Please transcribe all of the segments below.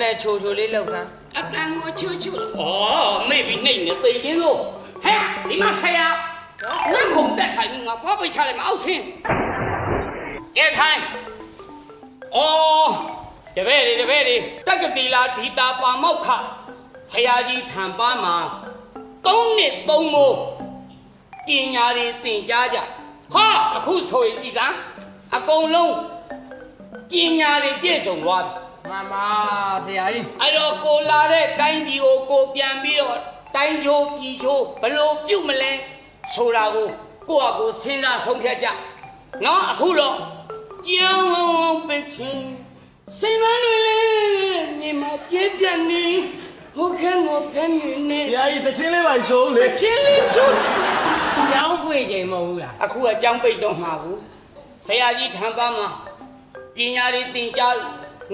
လဲချိုချိုလေးလောက်သား အကန်ကိုချူချူဩမေ့ပြီးနှိမ့်နေသိချင်းလို့ဟဲ့ဒီမှာဆရာငါခုံတက်ထိုင်ငါပွားပိတ်ချလိုက်မအောင်ဆင်းကဲထိုင်ဩတပည့်တွေတက္ကတိလာဒီတာပါမောက်ခဆရာကြီးထံပါမှာ3 နှစ် 3 မိုးပညာတွေသင်ကြားကြဟာအခုဆိုရင်ကြည်ကအကုန်လုံးပညာတွေပြည့်စုံသွားပြီမမဆရာကြီးအဲ့တော့ကိုလာတဲ့တိုင်းပြည်ကိုကိုပြန်ပြီးတော့တိုင်းချိုးပြည်ချိုးဘလို့ပြုတ်မလဲဆိုတာကိုကိုယ့်အကိုစဉ်းစားဆုံးဖြတ်ကြနော်အခုတော့ကြောင်းပင်ချင်းစိတ်မနှွေလေနေမကျေးပြန်နေဟိုခန်းကိုဖမ်းနေနေဆရာကြီးတချင်းလေးပါဆုံးလေချင်းလေးဆိုကျောင်းဖွေချိန်မဟုတ်ဘူးလားအခုကကျောင်းပိတ်တော့မှာဘူးဆရာကြီးထံပါမှာပညာတွေသင်ကြား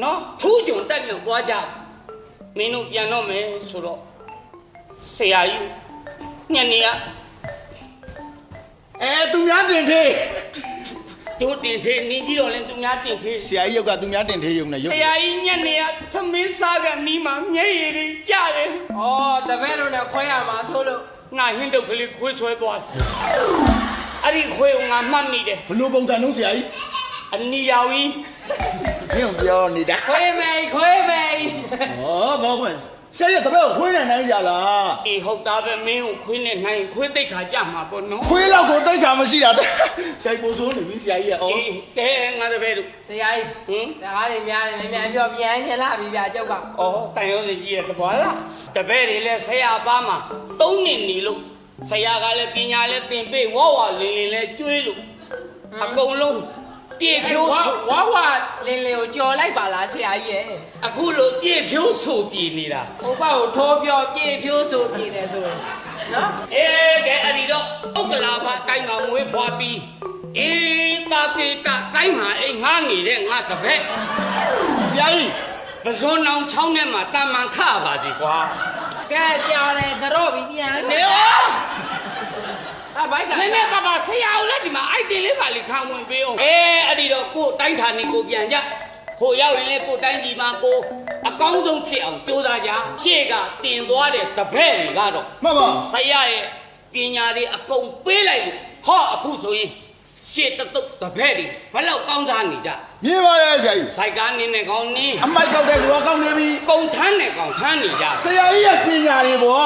နော်ထူးချွန်တက်မြောက်သွားကြမင်းတို့ပြန်တော့မယ်ဆိုတော့ဆရာကြီးညနေကသူများတင်သေးတို့တင်သေးနေကြည့်တော့လဲသူများတင်သေးဆရာကြီးယောက်ကသူများတင်သေးရုံနဲ့ရုပ်ဆရာကြီးညနေကသမင်းစားကနီးမှာမျက်ရည်တွေကျတယ်ဩတပည့်တို့နဲ့ခွဲရမှာဆိုလို့ငါဟင်းတုပ်ကလေးခွေးဆွဲသွားအဲ့ဒီခွေးကိုငါမှတ်မိတယ်ဘလို့ပုံစံလုံးဆရာကြီးအနီရောင်ကြီးမင်းပြောနေတာခွေးမေဩဘာခွင့်ဆရာကြီးတပည့်ကိုခွေးနဲ့နိုင်ကြလားအေးဟုတ်သားပဲမင်းကိုခွေးနဲ့နိုင်ခွေးသိတ်ခါကြမှာပေါ့နော်ခွေးလောက်ကိုသိတ်ခါမရှိတာဆရာကြီးပို့ဆိုးနေပြီဆရာကြီးကအေးကဲငါတပည့်တို့ဆရာကြီးတကားတွေများတယ်မြန်ပြောပြန်ချင်လာပြီဗျာကျောက်ကဩတန်ရုံးစီကြီးရဲ့တပွားလားတပည့်တွေလည်းဆရာပါမှာ3 နှစ်နေလို့ဆရာကလည်းပညာလည်းသင်ပေးဝဝလင်းလည်းကျွေးလို့အကုန်လုံးပြည့်ဖြိုးဝလင်းကိုကြော်လိုက်ပါလားဆရာကြီးရဲ့အခုလိုပြည့်ဖြိုးဆိုပြည်နေတာဟိုဘက်ကိုထိုးပြောပြည့်ဖြိုးဆိုပြည်တယ်ဆိုနော်အေးကဲအဲ့ဒီတော့ဥက္ကလာဘတိုင်းမှာမွေးဖွားပြီးအေးတာကေတာတိုင်းမှာအိမ်ငားနေတဲ့ငါတပည့်ဆရာကြီးပဇွန်အောင်ချောင်းထဲမှာတာမန်ခပါစီကွာကဲကြော်တယ်ကြော့ပြီးပြန်နေဘိုက်ကနည်းနည်းပါဆရာဦးလည်းဒီမှာအိုက်တင်လေးပါလေခံဝင်ပေးအောင်အဲ့ဒီတော့ကိုတိုင်းဌာနေကိုပြန်ကြခိုရောက်ရင်လေကိုတိုင်းပြည်မှာကိုအကောင်းဆုံးဖြစ်အောင်ကြိုးစားကြရှေ့ကတင်သွားတဲ့တပည့်တွေကတော့မှန်ပါဆရာရဲ့ပညာတွေအကုန်ပေးလိုက်လို့ဟောအခုဆိုရင်ရှေ့တုတ်တပည့်တွေဘယ်လောက်ကောင်းစားနေကြမြင်ပါရဲ့ဆရာကြီးစိုက်ကားနေနဲ့ကောင်းနေအမိုက်ကောက်တဲ့လူကကောင်းနေပြီကုံထမ်းနဲ့ကောင်းထမ်းနေကြဆရာကြီးရဲ့ပညာတွေဗော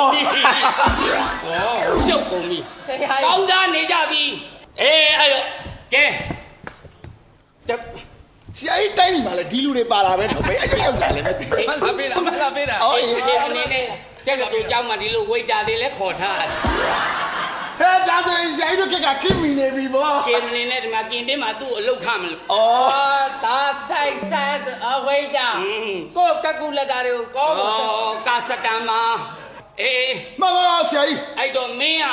ရှုပ်ကုန်ပြီဆရာကြီးကောင်းစားနေကြပြီအဲ့တော့ကဲဆရာကြီးတိုင်းမှာလေဒီလူတွေပါလာပဲတော့ဘယ်အရောက်လာလဲမသိဘူးမလာပေးတာရှေ့အနေနဲ့တက်ကတူเจ้าမှာဒီလိုဝိတ်တာတွေလည်းခေါ်ထားဟဲ့ဒါဆိုရင်ဆရာကြီးတို့ကခင်မီနေပြီဗောရှေ့အနေနဲ့ဒီမှာกินတင်းမှာသူ့အလုတ်ခမလို့ဒါဆိုင်အဝိတာကိုကကူလက်တာတွေကိုကောင်းပါကာစတန်မှာမမဆရာကြီးအဲ့တော့မင်းက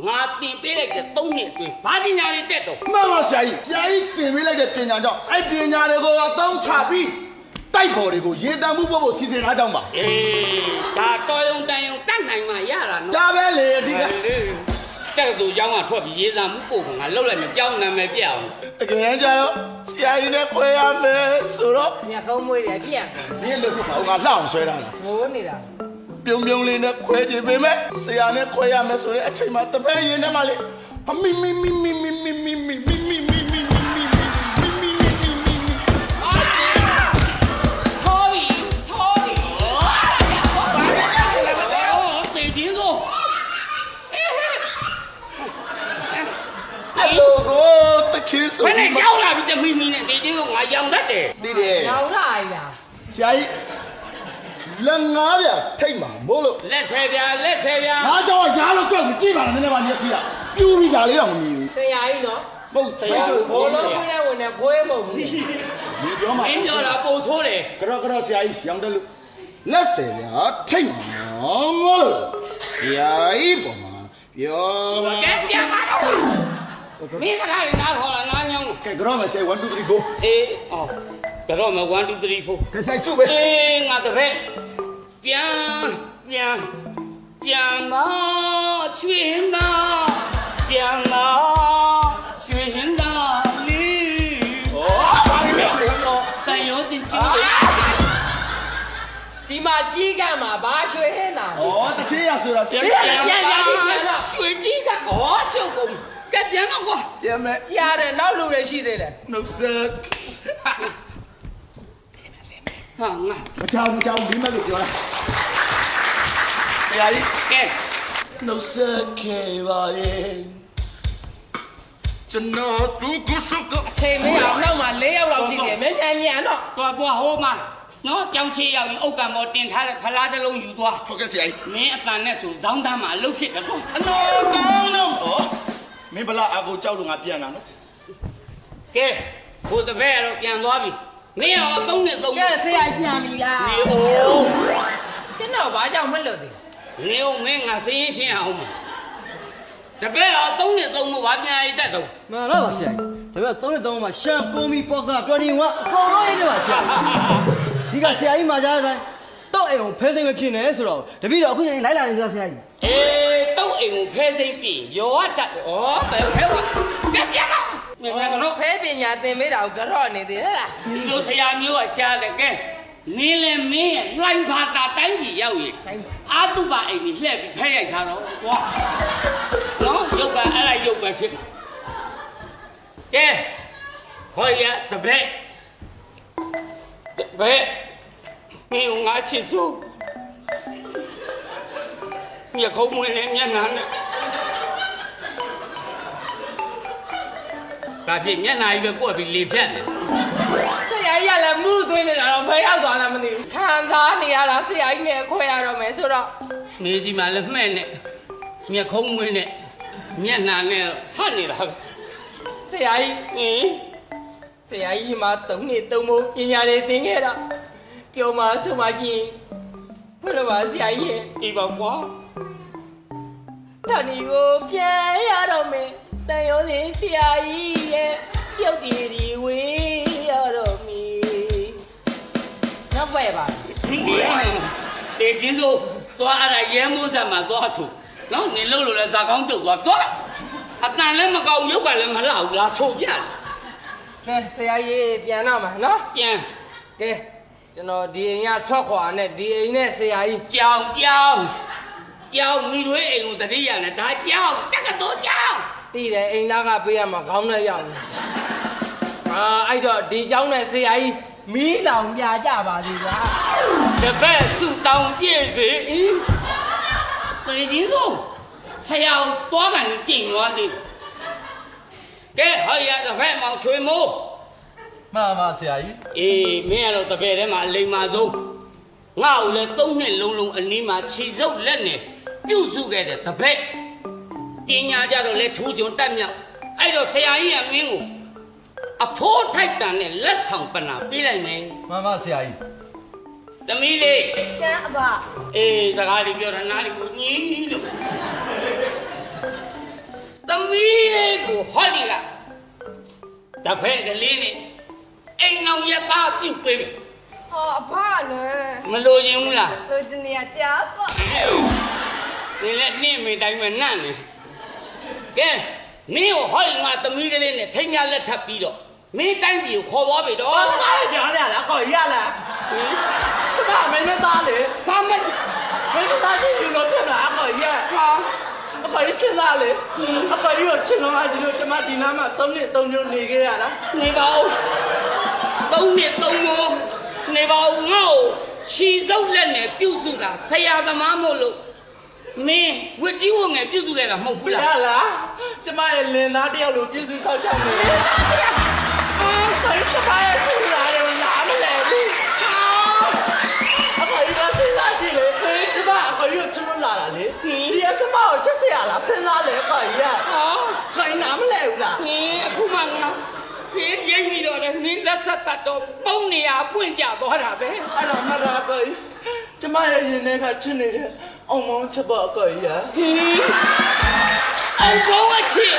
ငါတင်ပေးလိုက်တဲ့3 နှစ်အတွင်းဘာပညာတွေတက်တော့မမဆရာကြီးတင်ပေးလိုက်တဲ့ပညာကြောင့်အဲ့ပညာတွေကိုအသုံးချပြီးတိုက်ပေါ်တွေကိုရေတံမှုဖို့စီစဉ်ထားကြောင်းပါဒါတော်ရုံတန်ရုံတတ်နိုင်မှရတာနော်ဒါပဲလေအဓိကတဲ့သူเจ้าကထွက်ပြီးရေတံမှုပို့ကငါလှုပ်လိုက်မယ်เจ้าနာမည်ပြအောင်တကယ်ကြတော့ဆရာကြီးနဲ့ခွဲရမယ်ဆိုတော့မြတ်ကုန်းမွေးတယ်ပြက်ဒီလိုဖြစ်ပါဦးငါလှအောင်ဆွဲထားတာငိုးနေတာပြုံလေးနဲ့ခွဲကြည့်ပေးမယ်ဆရာနဲ့ခွဲရမယ်ဆိုတဲ့အချိန်မှာတပည့်ရင်ထဲမှာလေမီချင်းဆိုဘယ်နဲ့ကြောက်လာပြီတမီမီနဲ့ဒီချင်းကငါရောင်တတ်တယ်သိတယ်ရောင်လာပြီလားဆရာကြီးလက်ငါးပြထိတ်မှာမို့လို့လက်ဆယ်ပြငါကြောင့်ရားလို့ကြောက်ကြည့်ပါလားနည်းနည်းပါမျက်စိကပြူပြီးဒါလေးတော့မမြင်ဘူးဆရာကြီးနော်ပုတ်ဆရာဘောလုံးခွေးနဲ့ဝင်နေခွေးမဟုတ်ဘူးဒီပြောမှာမင်းပြောတာပုံဆိုးတယ်ကြောဆရာကြီးရောင်တယ်လို့လက်ဆယ်ပြထိတ်မှာမို့လို့ဆရာကြီးပေါ်မှာပြောမှာကဲဆရာမတော်မင်းကလည်းနားထောင်လာနားညောင်းကဲကြောမယ်ဆရာ1 2 3 4ကြောမယ်1 2 3 4ကဲဆိုင်စုပဲငါတပည့်ပြန်မရွှေနာပြန်မရွှေနာလေးတန်ရုံးချင်းချင်း ဒီမှာကြီးကမှာဘာရွှေဟင်းတာ ဩတချင်းရဆိုတာဆရာ ပြန်တော့ ရွှေကြီးကဩရှုပ်ကုန်ကဲပြန်တော့ကွာ ပြန်မယ် ကြားတယ်နောက်လူတွေရှိသေးတယ် နှုတ်ဆက် ဟာငါ မချောင်းလေးမဲ့လို့ပြောတာဆရာကြီး ကဲ နှုတ်ဆက်ခဲ့ပါရဲ့ကျွန်တော်သူကိုစုက ချိန်မအောင်နောက်မှာ၄ယောက်လောက်ရှိတယ်မင်းပြန်ညံတော့ သွားဟိုမှာနော်ကြောင်ချေရောက်ရင်ဥက္ကံမောတင်ထားတဲ့ဖလားတစ်လုံးယူသွား ဟုတ်ကဲ့ဆရာကြီး မင်းအတန်နဲ့ဆိုဇောင်းတန်းမှာအလုပ်ဖြစ်တယ်ကွာ အနော်ကောင်းလို့ဩမင်းဗလာအကိုကြောက်လို့ငါပြန်လာနော် ကဲဟိုတပည့်တော့ပြန်သွားပြီမင်းရော3နဲ့3 ကဲဆရာပြန်ပြီလား နေအောင် ကျွန်တော်ဘာကြောင့်မလွတ်သေး နေအောင်မင်းငါစင်းရှင်းအောင်မှာတပည့်ရော3နဲ့3လို့ဘာပြန်ရတတ်တော့ မှန်လားပါဆရာကြီးဒါပေမဲ့3နဲ့3မှာရှမ်ကွန်မီပေါ့က21အကုန်လုံးရေးတယ်ပါဆရာဒီကဆရာကြီးမှာကြားတဲ့အတိုင်းတော့အိမ်ကိုဖဲသိမ်းမဖြစ်နဲ့ဆိုတော့တပည့်တော်အခုချိန်လိုက်လာနေဆရာကြီး အေးတော့အိမ်ကိုဖဲစိမ့်ပြီးရောတတ်တယ်ဩဘယ်ဖဲဝါကဲပြန်တော့မင်းကတော့ ဖဲပညာသင်ပေးတာကိုကြော့နေသေးဟဲ့လား ဒီလိုဆရာမျိုးကရှားတယ်ကဲနင်းလေမင်းရဲ့လှိုင်းဘာတာတိုင်းကြီးရောက်ရင်အာတုပအိမ်ကြီးလှည့်ပြီးဖဲရိုက်စားတော့ကွာနော်ရုပ်ကအဲ့ဒါရုပ်ပဲဖြစ်မှာကဲခေါ်ရတပည့်မင်းငါချစ်စို့ညခုံးမွေးနဲ့မျက်နှာနဲ့ဘာဖြစ်မျက်နှာကြီးပဲကိုယ့်ပြီးလေဖြတ်နေ ဆရာကြီးကလည်းမှုသွင်းနေတာတော့ဘယ်ရောက်သွားလဲမသိဘူးခံစားနေရတာဆရာကြီးနဲ့ခွဲရတော့မယ်ဆိုတော့ နေစီမှာလည်းမှဲ့နဲ့မျက်ခုံးမွေးနဲ့မျက်နှာနဲ့ဖတ်နေတာပဲ ဆရာကြီး ဟင် ဆရာကြီးမှာ3နှစ်3မိုးပညာတွေသင်ခဲ့တာပြောမှဆိုမှချင်းခွလို့ပါဆရာကြီးရဲ့ ဒီပါကွာ တဏီကိုပြန်ရတော့မယ်တန်ရုံးစင်ဆရာကြီးရဲ့ပြုတ်တီဒီဝေးရတော့မီနောက်ပဲပါ တေချင်းတို့သွားအဲ့ဒါရဲမိုးဆက်မှာသွားဆိုနော်နေလို့လို့လဲဇာကောင်းပြုတ်သွားသွားအတန်လည်းမကောင်းရုပ်ကလည်းမလှဘူးလားဆိုပြတယ် ကဲဆရာကြီးပြန်တော့မှာနော် ပြန် ကဲကျွန်တော်ဒီအိမ်ကထွက်ခွာနဲ့ဒီအိမ်နဲ့ဆရာကြီး ကြောင်မိတွေအိမ်ကိုတတိယနဲ့ဒါကြောင်တက္ကသိုလ်ကြောင် တည်တယ်အိမ်လာကပေးရမှာခေါင်းနဲ့ရောက်နေအဲ့တော့ဒီเจ้าနဲ့ဆရာကြီးမီးလောင်ပြကြပါသေးဗျာ တပည့်စုတောင်းပြည့်စေတေချင်းတို့ဆရာသွားကန်ကြိမ်သွားသေးကဲဟောရတပည့်မောင်ချွေမိုး မှန်ပါဆရာကြီး အေးမင်းကတော့တပည့်ထဲမှာအလိမ်မာဆုံးငါ့ကိုလည်း3နှစ်လုံးအနီးမှာခြေစုပ်လက်နဲ့ပြုတ်စုခဲ့တဲ့တပည့်ပညာကြတော့လဲထူးချွန်တက်မြောက်အဲ့တော့ဆရာကြီးကမင်းကိုအဖိုးထိုက်တန်နဲ့လက်ဆောင်ပနာပေးလိုက်မယ် မှန်ပါဆရာကြီး သမီးလေး ရှမ်းအဘ အေးစကားလေးပြောတာနားလေးကိုညင်းလို့သမီးလေးကိုဟောဒီကတပည့်ကလေးနဲ့အိမ်အောင်ရသားပြုတ်ပေးမယ် ဟောအဘလည်း မလို့ရင်ဘူးလား လိုချင်နေရကြာပေါ့ 你来你没带我难呢？给，你有好人啊，都没个人呢，听人来他比着，没带比可我比着。ဘာသာရေးပြောနေရလားကော်ရလားကျမမင်းမသားလေ 他们 မင်းမသားကြီးယူလို့ဖြစ်လာအကော်ရ 啊， အကော်ရစဉ်းစားလေအကော်ရကိုချစ်လုံးအကြီးလို့ကျမဒီနားမှာ3နှစ်3မျိုးနေခဲ့ရလား 你包，都你都我，你包我，起手人呢，表示啦，谁呀的妈妈喽？没，我只我爱表示个啦，冇不 ရ 啦。 လားကျမရဲ့လင်သားတယောက်လိုပြည့်စုံဆောက်ရှောက်နေတယ် 啊， ဘာလို့ကျမရဲ့စဉ်းစားတယ်နားမလဲဘူးအကော်ရကစဉ်းစားကြည့်လေကျမအကော်ရကိုချစ်လို့လာတာလေဒီအစမောကိုချစ်စရာလားစဉ်းစားလေအကော်ရ 啊。 ခိုင်းနားမလဲဘူးလား 你အခုမှငါဒီရိပ်ပြီးတော့လည်းနင်းလက်ဆက်တတ်တော့ပုံနေရပွင့်ကြသွားတာပဲ အဲ့တော့မတော်ကိုကျမရဲ့ရင်ထဲကချစ်နေတဲ့အောင်မောင်းချစ်ဖို့ကိုရ ဟင်းအောင်ကောင်းအချစ်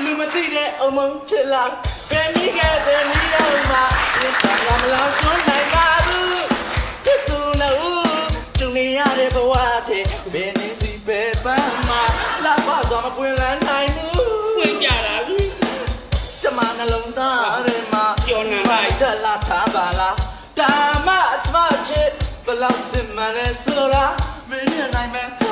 လူမသိတဲ့အောင်မောင်းချစ်လားဘယ်နည်းကဘယ်နည်းတော့မှဒီကံမလားကျွန်းနိုင်ပါဘူးချစ်သူနဲ့သူနေရတဲ့ဘဝတဲ့ဘယ်နည်းစီပဲပန်းမှာလာပါတော့မပွင့်လန်းနိုင်ဘူး ပွင့်ကြတာပြီ ကျမနှလုံးသားထဲမှာ ကျော်နံလိုက် ချက်လာထားပါလားဒါမှအမချစ်ဘ လောက်စစ်မှန်လဲဆိုတာမင်းနဲ့နိုင်မဲ့